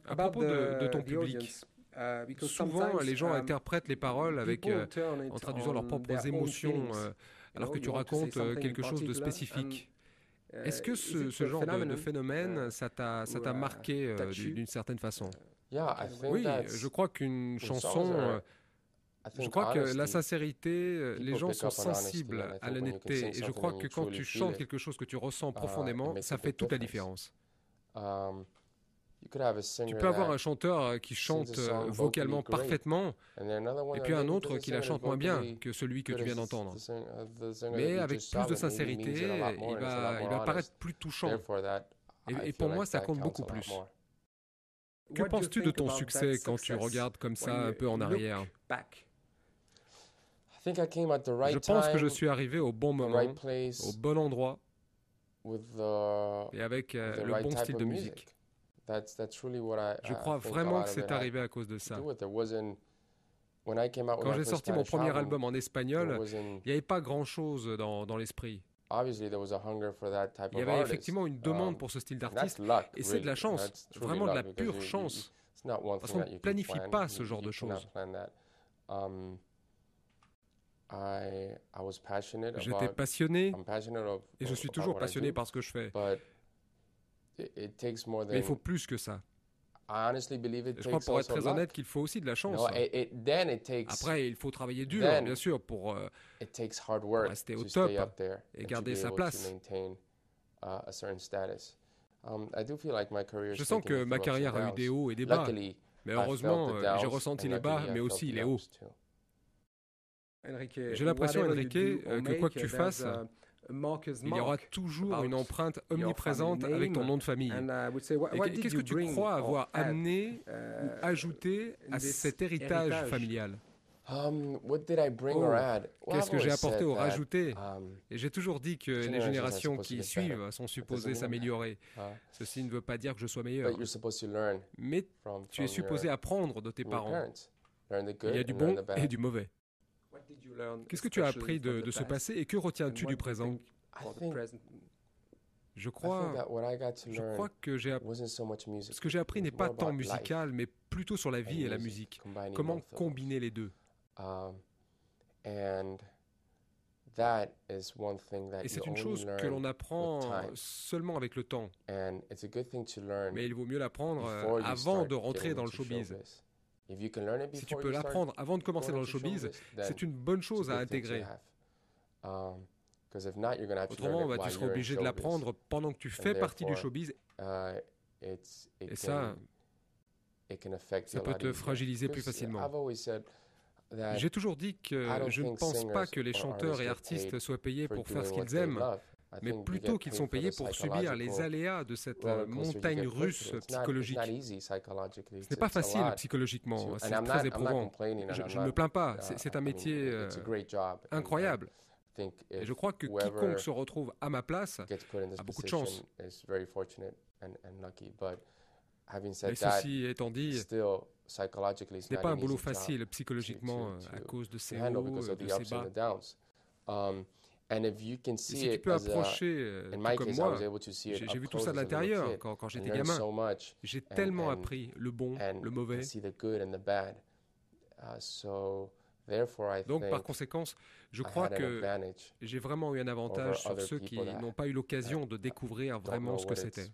À propos de ton public, souvent les gens interprètent les paroles en traduisant leurs propres émotions, alors que tu racontes quelque chose de spécifique. Est-ce que ce genre de phénomène, ça t'a marqué d'une certaine façon? Oui, je crois qu'une chanson, je crois que la sincérité, les gens sont sensibles à l'honnêteté, et je crois que quand tu chantes quelque chose que tu ressens profondément, ça fait toute la différence. Tu peux avoir un chanteur qui chante vocalement parfaitement, et puis un autre qui la chante moins bien que celui que tu viens d'entendre. Mais avec plus de sincérité, il va paraître plus touchant. Et pour moi, ça compte beaucoup plus. Que penses-tu de ton succès quand tu regardes comme ça un peu en arrière? Je pense que je suis arrivé au bon moment, au bon endroit, et avec le bon style de musique. Je crois vraiment que c'est arrivé à cause de ça. Quand j'ai sorti mon premier album en espagnol, il n'y avait pas grand-chose dans l'esprit. Il y avait effectivement une demande pour ce style d'artiste, et c'est de la chance, vraiment de la pure chance, parce qu'on ne planifie pas ce genre de choses. J'étais passionné, et je suis toujours passionné par ce que je fais, mais il faut plus que ça. Je crois, pour être très honnête, qu'il faut aussi de la chance. Après, il faut travailler dur, bien sûr, pour rester au top et garder sa place. Je sens que ma carrière a eu des hauts et des bas, mais heureusement, j'ai ressenti les bas, mais aussi les hauts. J'ai l'impression, Enrique, que quoi que tu fasses, il y aura toujours une empreinte omniprésente avec ton nom de famille. Et qu'est-ce que tu crois avoir amené ou ajouté à cet héritage familial? Qu'est-ce que j'ai apporté ou rajouté? Et j'ai toujours dit que les générations qui suivent sont supposées s'améliorer. Ceci ne veut pas dire que je sois meilleur. Mais tu es supposé apprendre de tes parents. Il y a du bon et du mauvais. Qu'est-ce que tu as appris de ce passé et que retiens-tu du présent? Je crois que ce que j'ai appris n'est pas tant musical, mais plutôt sur la vie et la musique. Comment combiner les deux? Et c'est une chose que l'on apprend seulement avec le temps. Mais il vaut mieux l'apprendre avant de rentrer dans le showbiz. Si tu peux l'apprendre avant de commencer dans le showbiz, c'est une bonne chose à intégrer. Autrement, tu seras obligé de l'apprendre pendant que tu fais partie du showbiz. Et ça peut te fragiliser plus facilement. J'ai toujours dit que je ne pense pas que les chanteurs et artistes soient payés pour faire ce qu'ils aiment, mais plutôt qu'ils sont payés pour subir les aléas de cette montagne russe psychologique. Ce n'est pas facile psychologiquement, c'est très éprouvant. Je ne me plains pas, c'est un métier incroyable. Et je crois que quiconque se retrouve à ma place a beaucoup de chance. Mais ceci étant dit, ce n'est pas un boulot facile psychologiquement à cause de ces hauts, de ces bas. Et si tu peux approcher, tout comme moi, j'ai vu tout ça de l'intérieur quand j'étais gamin. J'ai tellement appris le bon, le mauvais. Donc, par conséquent, je crois que j'ai vraiment eu un avantage sur ceux qui n'ont pas eu l'occasion de découvrir vraiment ce que c'était.